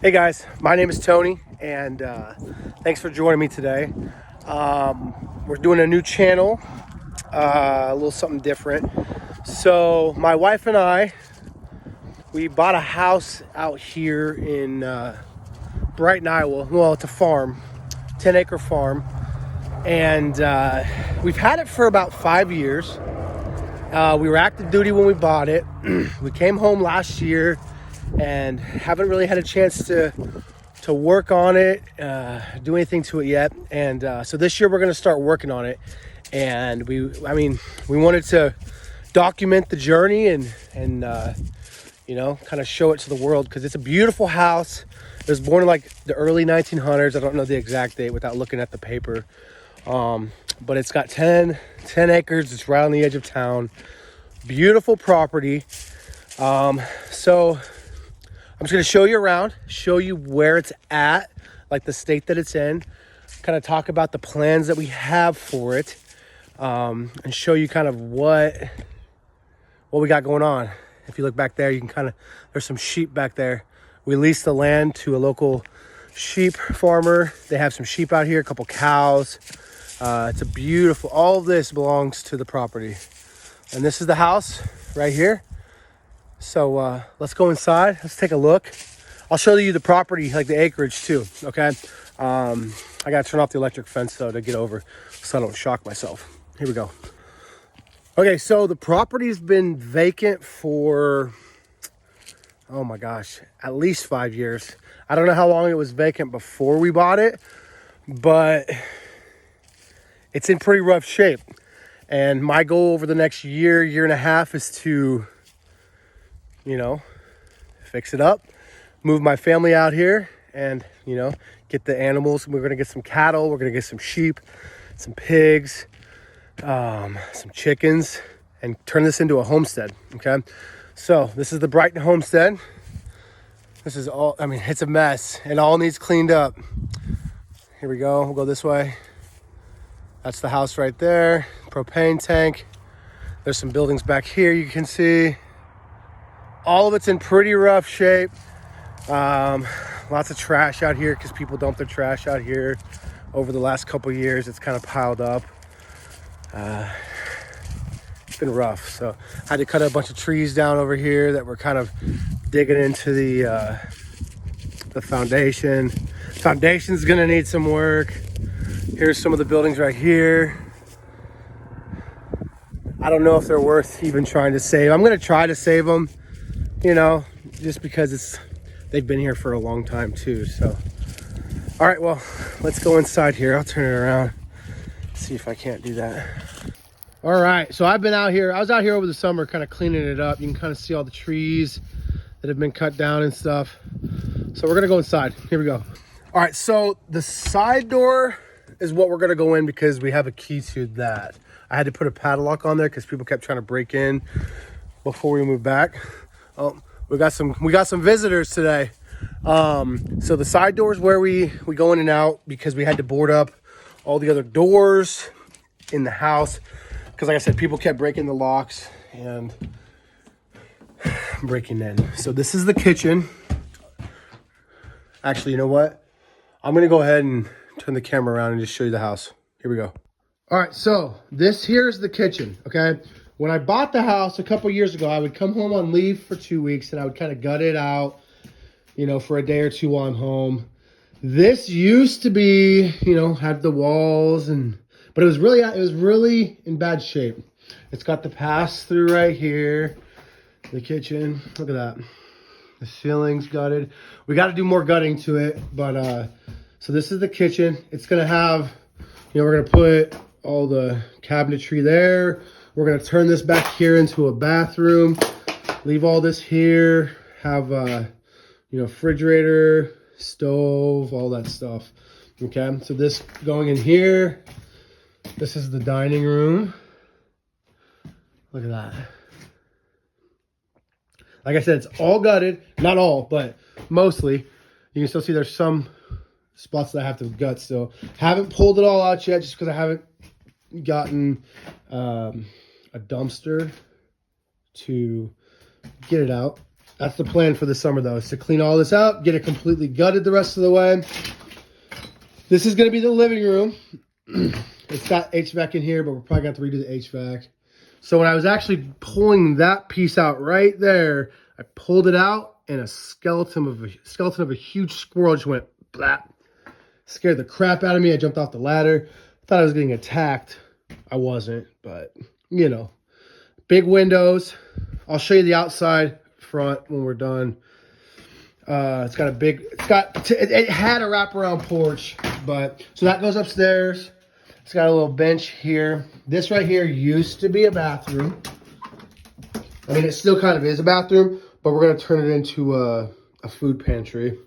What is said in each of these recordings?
Hey guys, my name is Tony, and thanks for joining me today. We're doing a new channel, a little something different. So my wife and I, we bought a house out here in Brighton, Iowa. Well, it's a farm, 10-acre farm, and we've had it for about 5 years. We were active duty when we bought it. We came home last year and haven't really had a chance to work on it, do anything to it yet. And so this year we're going to start working on it. And we wanted to document the journey and kind of show it to the world, because it's a beautiful house. It was born in like the early 1900s. I don't know the exact date without looking at the paper. But it's got 10 acres. It's right on the edge of town. Beautiful property. So I'm just going to show you around, show you where it's at, like the state that it's in, kind of talk about the plans that we have for it, and show you kind of what we got going on. If you look back there, you can there's some sheep back there. We leased the land to a local sheep farmer. They have some sheep out here, a couple cows. It's a beautiful, all of this belongs to the property. And this is the house right here. So let's go inside. Let's take a look. I'll show you the property, like the acreage too, okay? I gotta turn off the electric fence though to get over so I don't shock myself. Here we go. Okay, so the property's been vacant for, oh my gosh, at least 5 years. I don't know how long it was vacant before we bought it, but it's in pretty rough shape. And my goal over the next year and a half is to, fix it up, move my family out here, and, get the animals. We're going to get some cattle. We're going to get some sheep, some pigs, some chickens, and turn this into a homestead. Okay. So this is the Brighton Homestead. This is all, it's a mess. It all needs cleaned up. Here we go. We'll go this way. That's the house right there. Propane tank. There's some buildings back here you can see. All of it's in pretty rough shape. Lots of trash out here because people dump their trash out here. Over the last couple of years, it's kind of piled up. It's been rough. So I had to cut a bunch of trees down over here that were kind of digging into the foundation. Foundation's gonna need some work. Here's some of the buildings right here. I don't know if they're worth even trying to save. I'm gonna try to save them, just because they've been here for a long time too. So, all right, well, let's go inside here. I'll turn it around, see if I can't do that. All right, so I've been out here. I was out here over the summer kind of cleaning it up. You can kind of see all the trees that have been cut down and stuff. So we're gonna go inside. Here we go. All right, so the side door is what we're gonna go in because we have a key to that. I had to put a padlock on there because people kept trying to break in before we moved back. Oh, we got some visitors today. So the side door is where we go in and out because we had to board up all the other doors in the house. Because like I said, people kept breaking the locks and breaking in. So this is the kitchen. Actually, you know what? I'm gonna go ahead and turn the camera around and just show you the house. Here we go. All right, so this here's the kitchen, okay? When I bought the house a couple years ago, I would come home on leave for 2 weeks and I would kind of gut it out, for a day or two while I'm home. This used to be, had the walls but it was really in bad shape. It's got the pass-through right here, the kitchen. Look at that. The ceiling's gutted. We got to do more gutting to it, but so this is the kitchen. It's gonna have, we're gonna put all the cabinetry there. We're gonna turn this back here into a bathroom. Leave all this here. Have refrigerator, stove, all that stuff. Okay, so this going in here. This is the dining room. Look at that. Like I said, it's all gutted. Not all, but mostly. You can still see there's some spots that I have to gut still. Haven't pulled it all out yet just because I haven't gotten a dumpster to get it out. That's the plan for the summer, though, is to clean all this out, get it completely gutted the rest of the way. This is going to be the living room. It's got HVAC in here, but we're probably going to have to redo the HVAC. So when I was actually pulling that piece out right there, I pulled it out, and a skeleton of a huge squirrel just went blap. Scared the crap out of me. I jumped off the ladder. Thought I was getting attacked. I wasn't, but you know. Big windows. I'll show you the outside front when we're done. It had a wraparound porch, but so that goes upstairs. It's got a little bench here. This right here used to be a bathroom. I mean, it still kind of is a bathroom, but we're gonna turn it into a food pantry.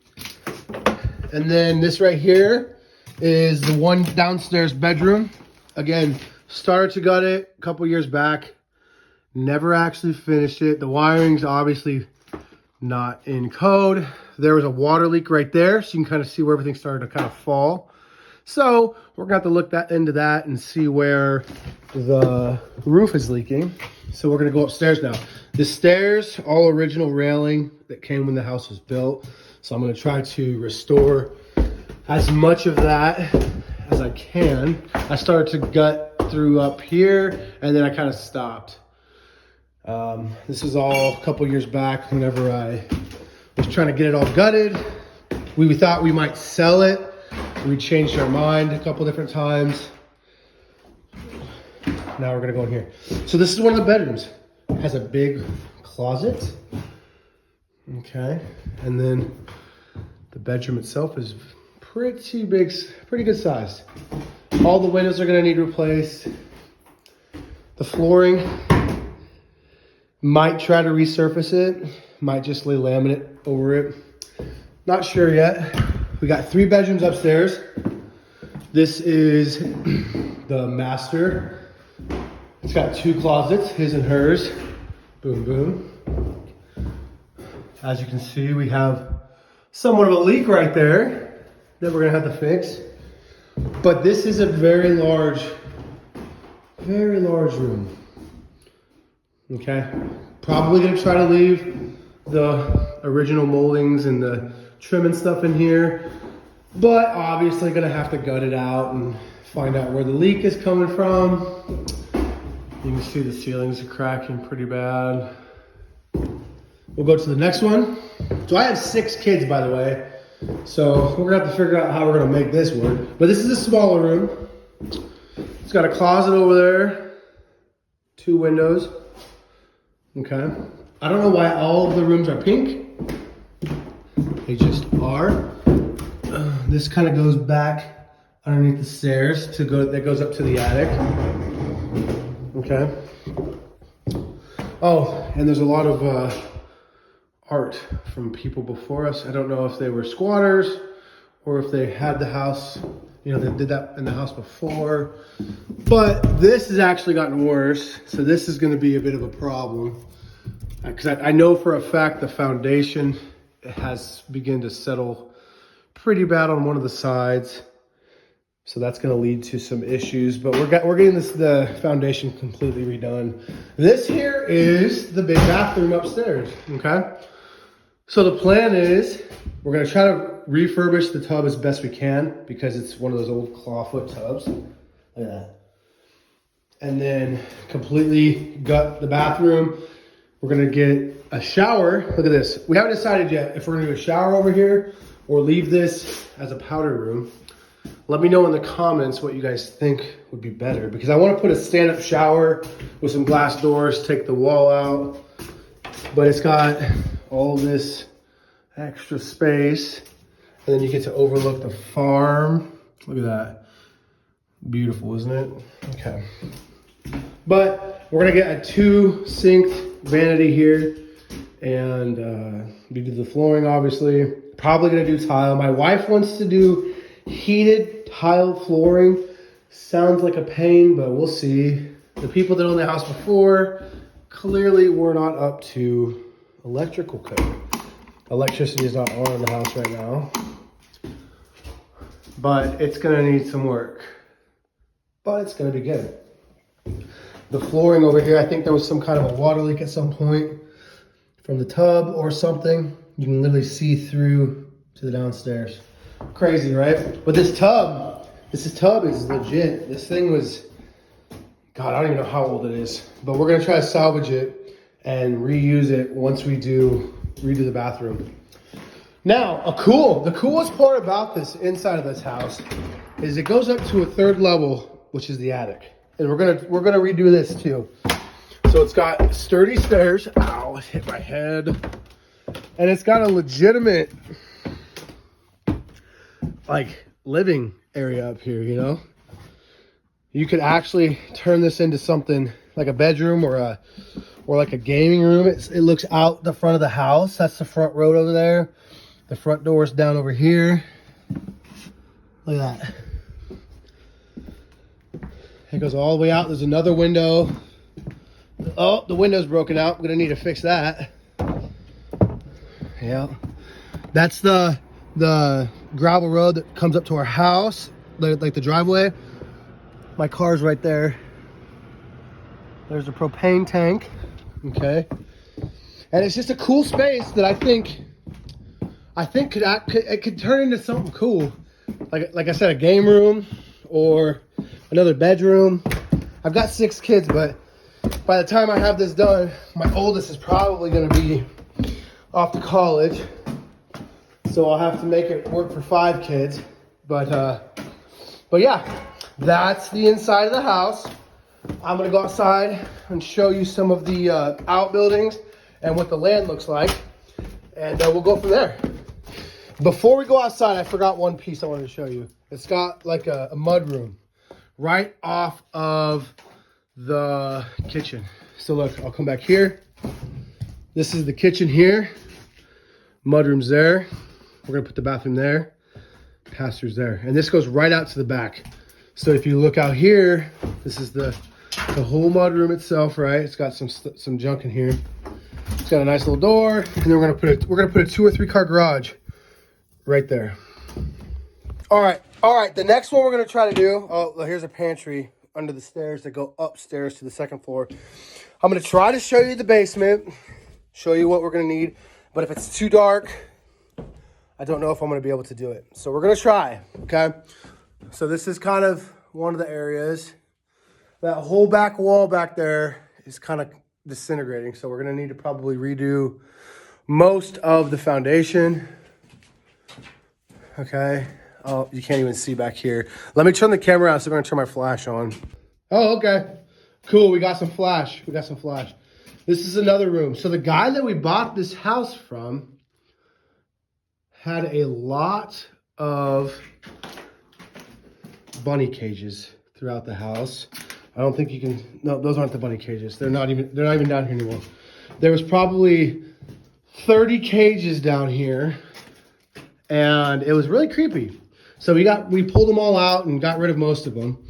And then this right here is the one downstairs bedroom. Again, started to gut it a couple years back. Never actually finished it. The wiring's obviously not in code. There was a water leak right there, so you can kind of see where everything started to kind of fall. So we're gonna have to look into that and see where the roof is leaking. So we're gonna go upstairs now. The stairs, all original railing that came when the house was built. So I'm gonna try to restore as much of that as I can. I started to gut through up here, and then I kind of stopped. This is all a couple years back whenever I was trying to get it all gutted. We thought we might sell it. We changed our mind a couple different times. Now we're gonna go in here. So this is one of the bedrooms. It has a big closet. Okay, and then the bedroom itself is pretty big, pretty good size. All the windows are gonna need replaced. The flooring, might try to resurface it, might just lay laminate over it. Not sure yet. We got 3 bedrooms upstairs. This is the master. It's got 2 closets, his and hers. Boom, boom. As you can see, we have somewhat of a leak right there that we're gonna have to fix. But this is a very large room. Okay, probably gonna try to leave the original moldings and the trim and stuff in here, but obviously gonna have to gut it out and find out where the leak is coming from. You can see the ceilings are cracking pretty bad. We'll go to the next one. So I have 6 kids, by the way, so we're gonna have to figure out how we're gonna make this work. But this is a smaller room. It's got a closet over there, 2 windows. Okay. I don't know why all of the rooms are pink. They just are. This kind of goes back underneath the stairs that goes up to the attic. Okay. Oh, and there's a lot of art from people before us. I don't know if they were squatters or if they had the house, you know, they did that in the house before. But this has actually gotten worse. So this is going to be a bit of a problem. Because I know for a fact the foundation has begun to settle pretty bad on one of the sides. So that's going to lead to some issues. But we're getting the foundation completely redone. This here is the big bathroom upstairs. Okay. So the plan is we're going to try to refurbish the tub as best we can because it's one of those old clawfoot tubs. Look at that. And then completely gut the bathroom. We're gonna get a shower. Look at this. We haven't decided yet if we're gonna do a shower over here or leave this as a powder room. Let me know in the comments what you guys think would be better because I want to put a stand-up shower with some glass doors, take the wall out, but it's got all this extra space and then you get to overlook the farm. Look at that. Beautiful, isn't it? Okay. But we're gonna get a 2-sink vanity here and we do the flooring obviously. Probably gonna do tile. My wife wants to do heated tile flooring. Sounds like a pain, but we'll see. The people that owned the house before clearly were not up to electrical code. Electricity is not on in the house right now, but it's gonna need some work, but it's gonna be good. The flooring over here, I think there was some kind of a water leak at some point. from the tub or something, you can literally see through to the downstairs. Crazy, right? But this tub is legit. This thing was, God, I don't even know how old it is, but we're gonna try to salvage it and reuse it once we redo the bathroom. Now, the coolest part about this inside of this house is it goes up to a third level, which is the attic. And we're gonna redo this too. So it's got sturdy stairs. Ow, it hit my head. And it's got a legitimate like living area up here, you know? You could actually turn this into something like a bedroom or like a gaming room. It looks out the front of the house. That's the front road over there. The front door is down over here. Look at that. It goes all the way out. There's another window. Oh, the window's broken out. I'm gonna need to fix that. Yeah. That's the gravel road that comes up to our house, like the driveway. My car's right there. There's a propane tank. Okay. And it's just a cool space that I think it could turn into something cool. Like I said, a game room or another bedroom. I've got 6 kids, but by the time I have this done, my oldest is probably going to be off to college. So I'll have to make it work for 5 kids. But yeah, that's the inside of the house. I'm going to go outside and show you some of the outbuildings and what the land looks like. And we'll go from there. Before we go outside, I forgot one piece I wanted to show you. It's got like a mud room right off of the kitchen. So look, I'll come back here. This is the kitchen here. Mudroom's there. We're gonna put the bathroom there. Pastor's there. And this goes right out to the back. So if you look out here, this is the whole mudroom itself, right? It's got some junk in here. It's got a nice little door, and then we're gonna put a 2 or 3 car garage right there. All right. The next one we're gonna try to do. Oh, here's a pantry under the stairs that go upstairs to the second floor. I'm gonna try to show you the basement, show you what we're gonna need. But if it's too dark, I don't know if I'm gonna be able to do it. So we're gonna try. Okay. So this is kind of one of the areas. That whole back wall back there is kind of disintegrating. So we're gonna need to probably redo most of the foundation. Okay. Oh, you can't even see back here. Let me turn the camera on, so I'm gonna turn my flash on. Oh, okay. Cool, we got some flash. This is another room. So the guy that we bought this house from had a lot of bunny cages throughout the house. I don't think you can, no, those aren't the bunny cages. They're not even down here anymore. There was probably 30 cages down here, and it was really creepy. So we pulled them all out and got rid of most of them.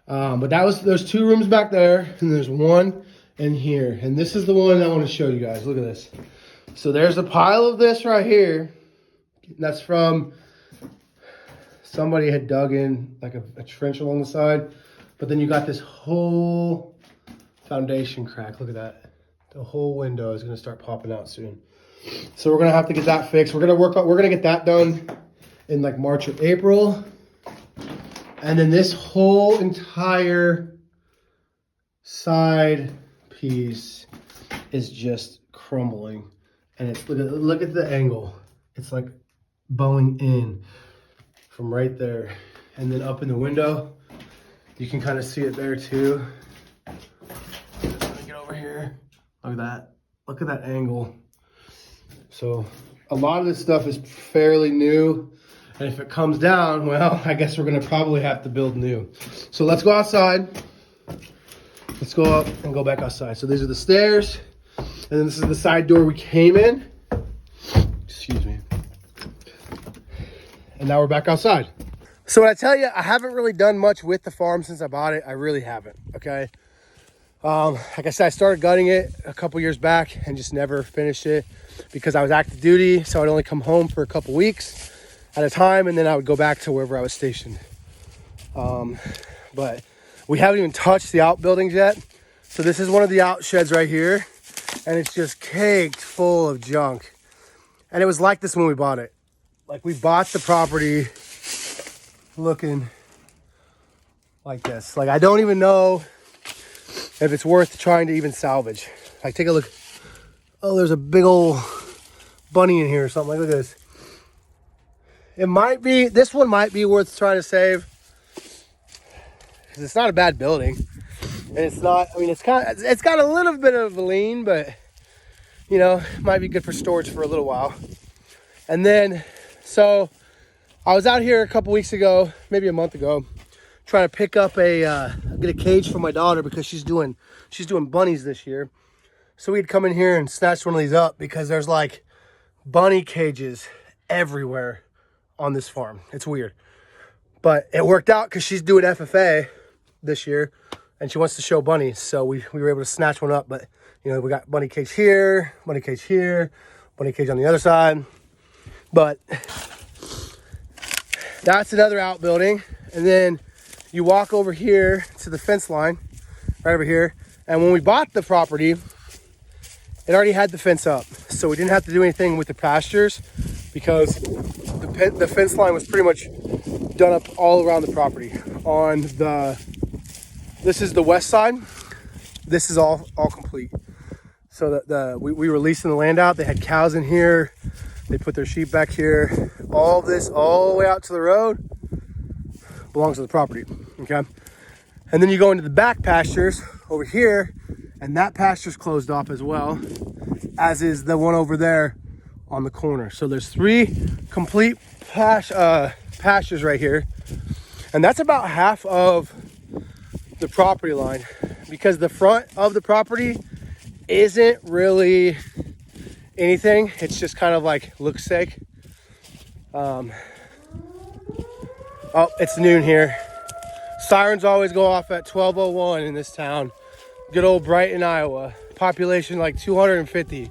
But there's 2 rooms back there, and there's one in here. And this is the one I want to show you guys. Look at this. So there's a pile of this right here. That's from somebody had dug in like a trench along the side. But then you got this whole foundation crack. Look at that. The whole window is going to start popping out soon. So we're going to have to get that fixed. We're going to get that done in like March or April. And then this whole entire side piece is just crumbling. And it's look at the angle. It's like bowing in from right there. And then up in the window, you can kind of see it there too. Let me get over here. Look at that. Look at that angle. So a lot of this stuff is fairly new. And if it comes down, well, I guess we're gonna probably have to build new. So let's go outside. Let's go up and go back outside. So these are the stairs. And then this is the side door we came in. Excuse me. And now we're back outside. So when I tell you, I haven't really done much with the farm since I bought it. I really haven't, okay? Like I said, I started gutting it a couple years back and just never finished it because I was active duty. So I'd only come home for a couple weeks at a time, and then I would go back to wherever I was stationed. But we haven't even touched the outbuildings yet. So this is one of the out sheds right here. and it's just caked full of junk. And it was like this when we bought it. Like, we bought the property looking like this. Like, I don't even know if it's worth trying to even salvage. Like, take a look. Oh, there's a big old bunny in here or something. Like, look at this. It might be, this one might be worth trying to save, because it's not a bad building. And it's not, I mean, it's got a little bit of a lean, but, you know, it might be good for storage for a little while. And then, so I was out here a couple weeks ago, maybe a month ago, trying to pick up get a cage for my daughter, because she's doing bunnies this year. So we'd come in here and snatch one of these up, because there's like bunny cages everywhere on this farm. It's weird, but it worked out because she's doing FFA this year and she wants to show bunnies. So we were able to snatch one up. But, you know, we got bunny cage here, bunny cage here, bunny cage on the other side. But that's another outbuilding. And then you walk over here to the fence line, right over here. And when we bought the property, it already had the fence up. So we didn't have to do anything with the pastures, because the fence line was pretty much done up all around the property. This is the west side. This is all complete. So we were leasing the land out. They had cows in here. They put their sheep back here. All this, all the way out to the road, belongs to the property, okay? And then you go into the back pastures over here, and that pasture's closed off as well, as is the one over there on the corner. So there's 3 complete pastures right here. And that's about half of the property line, because the front of the property isn't really anything. It's just kind of like looks sake. Oh, it's noon here. Sirens always go off at 12:01 in this town. Good old Brighton, Iowa. Population like 250,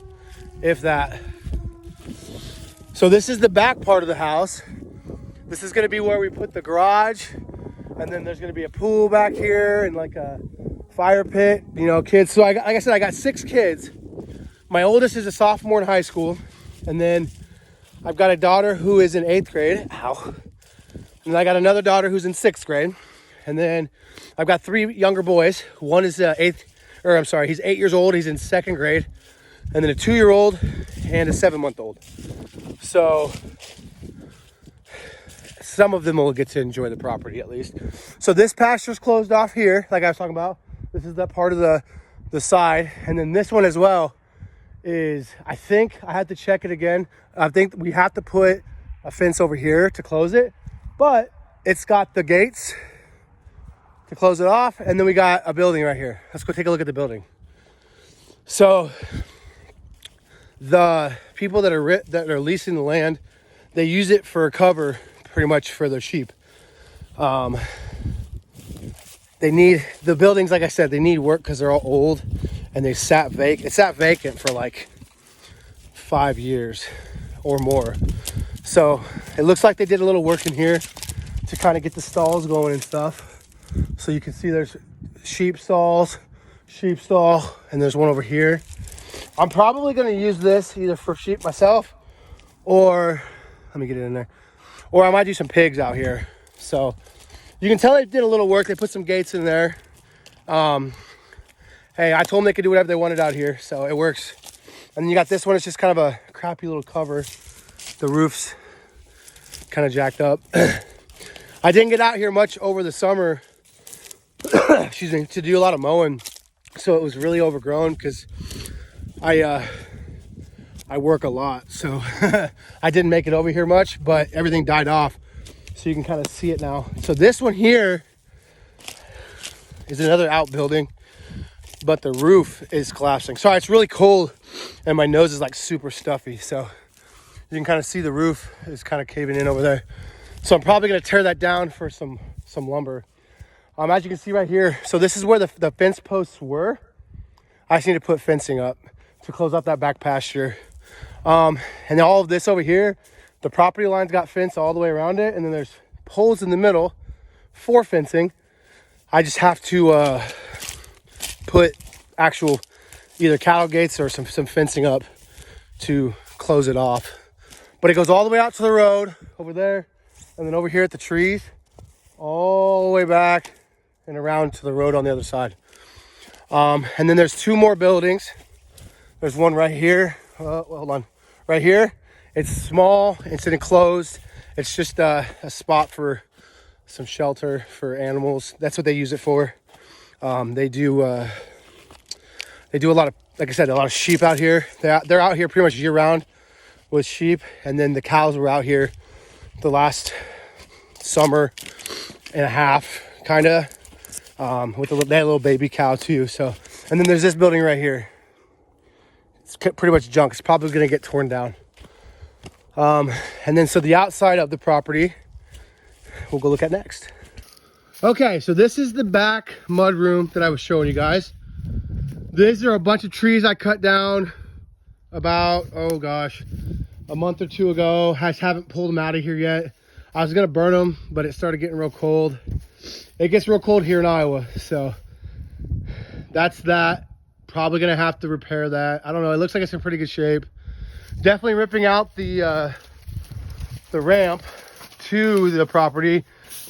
if that. So this is the back part of the house. This is gonna be where we put the garage. And then there's gonna be a pool back here and like a fire pit, you know, kids. So like I said, I got 6 kids. My oldest is a sophomore in high school. And then I've got a daughter who is in 8th grade. Ow. And I got another daughter who's in 6th grade. And then I've got 3 younger boys. One is he's 8 years old. He's in 2nd grade. And then a 2-year-old and a 7-month-old. So some of them will get to enjoy the property at least. So this pasture's closed off here, like I was talking about. This is that part of the side. And then this one as well is, I think I had to check it again. I think we have to put a fence over here to close it, but it's got the gates to close it off. And then we got a building right here. Let's go take a look at the building. So the people that are leasing the land, they use it for cover pretty much for their sheep. They need the buildings, like I said, they need work because they're all old and they sat vacant. It sat vacant for like 5 years or more. So it looks like they did a little work in here to kind of get the stalls going and stuff. So you can see there's sheep stall, and there's one over here. I'm probably going to use this either for sheep myself, or let me get it in there, or I might do some pigs out here. So you can tell they did a little work. They put some gates in there. Hey, I told them they could do whatever they wanted out here, so it works. And then you got this one. It's just kind of a crappy little cover. The roof's kind of jacked up. I didn't get out here much over the summer, excuse me, to do a lot of mowing. So it was really overgrown because I work a lot. So I didn't make it over here much, but everything died off. So you can kind of see it now. So this one here is another outbuilding, but the roof is collapsing. Sorry, it's really cold and my nose is like super stuffy. So you can kind of see the roof is kind of caving in over there. So I'm probably going to tear that down for some lumber. As you can see right here, so this is where the fence posts were. I just need to put fencing up to close up that back pasture. And all of this over here, the property line's got fence all the way around it. And then there's poles in the middle for fencing. I just have to put actual either cattle gates or some fencing up to close it off. But it goes all the way out to the road over there, and then over here at the trees, all the way back and around to the road on the other side. And then there's 2 more buildings. There's one right here. Well, hold on. Right here. It's small. It's enclosed. It's just a spot for some shelter for animals. That's what they use it for. They do a lot of, like I said, a lot of sheep out here. They're out here pretty much year round with sheep. And then the cows were out here the last summer and a half, kind of. They had a little baby cow too. So, and then there's this building right here. It's pretty much junk. It's probably going to get torn down. And then so the outside of the property, we'll go look at next. Okay, so this is the back mud room that I was showing you guys. These are a bunch of trees I cut down about, oh gosh, a month or 2 ago. I just haven't pulled them out of here yet. I was gonna burn them, but it started getting real cold. It gets real cold here in Iowa, so that's that. Probably gonna have to repair that. I don't know, it looks like it's in pretty good shape. Definitely ripping out the ramp to the property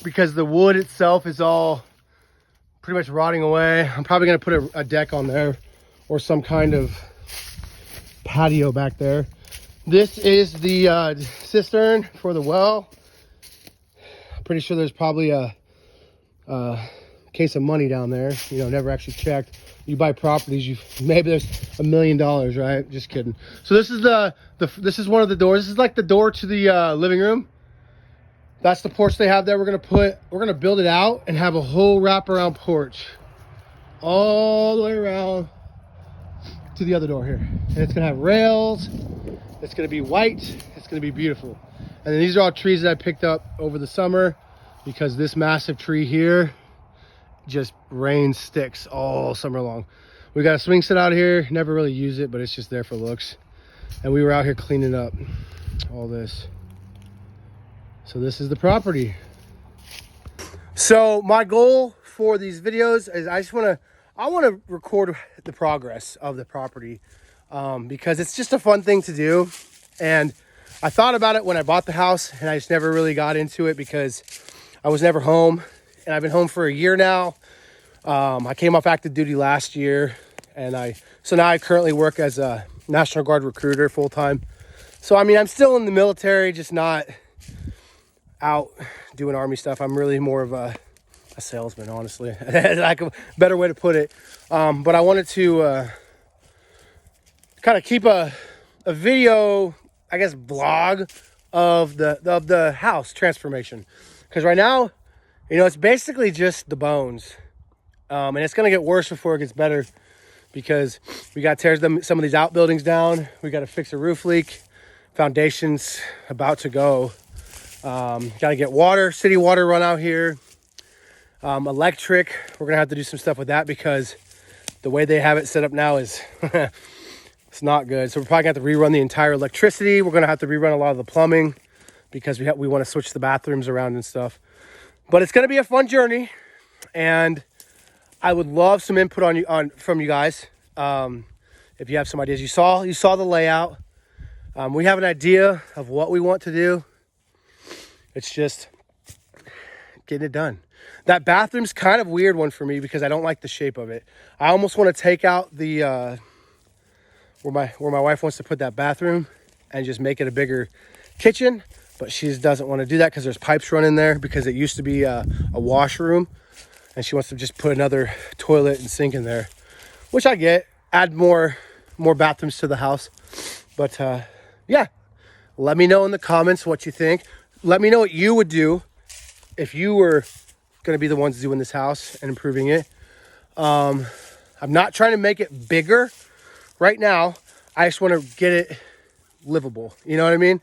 because the wood itself is all pretty much rotting away. I'm probably gonna put a deck on there or some kind of patio back there. This is the cistern for the well. I'm pretty sure there's probably a case of money down there. You know, never actually checked. You buy properties, maybe there's $1 million, right? Just kidding. So this is this is one of the doors. This is like the door to the living room. That's the porch they have there. We're gonna build it out and have a whole wraparound porch all the way around to the other door here. And it's gonna have rails. It's gonna be white. It's gonna be beautiful. And then these are all trees that I picked up over the summer because this massive tree here just rain sticks all summer long. We got a swing set out here. Never really use it, but it's just there for looks. And we were out here cleaning up all this. So this is the property. So my goal for these videos is I want to record the progress of the property because it's just a fun thing to do. And I thought about it when I bought the house and I just never really got into it because I was never home, and I've been home for a year now. I came off active duty last year, and so now I currently work as a National Guard recruiter full-time. So I mean, I'm still in the military, just not out doing Army stuff. I'm really more of a salesman, honestly. Like a better way to put it. But I wanted to kind of keep a video, I guess, vlog of the house transformation. Because right now, you know, it's basically just the bones. And it's going to get worse before it gets better because we got to tear some of these outbuildings down. We got to fix a roof leak. Foundation's about to go. Got to get water, city water run out here. Electric, we're going to have to do some stuff with that because the way they have it set up now is it's not good. So we're probably going to have to rerun the entire electricity. We're going to have to rerun a lot of the plumbing because we want to switch the bathrooms around and stuff. But it's going to be a fun journey, and I would love some input from you guys. If you have some ideas. You saw the layout. We have an idea of what we want to do. It's just getting it done. That bathroom's kind of a weird one for me because I don't like the shape of it. I almost want to take out the where my wife wants to put that bathroom and just make it a bigger kitchen, but she doesn't want to do that because there's pipes running there because it used to be a washroom, and she wants to just put another toilet and sink in there, which I get. Add more bathrooms to the house. But yeah, let me know in the comments what you think. Let me know what you would do if you were going to be the ones doing this house and improving it. I'm not trying to make it bigger right now. I just want to get it livable. You know what I mean?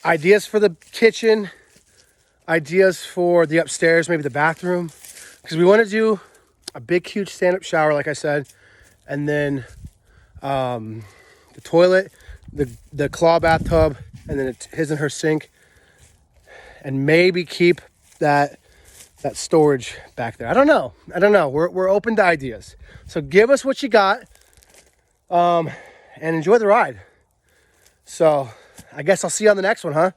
Ideas for the kitchen, ideas for the upstairs, maybe the bathroom, because we want to do a big, huge stand-up shower, like I said, and then the toilet, the claw bathtub, and then his and her sink, and maybe keep that storage back there. I don't know. We're open to ideas. So give us what you got. and enjoy the ride. So I guess I'll see you on the next one, huh?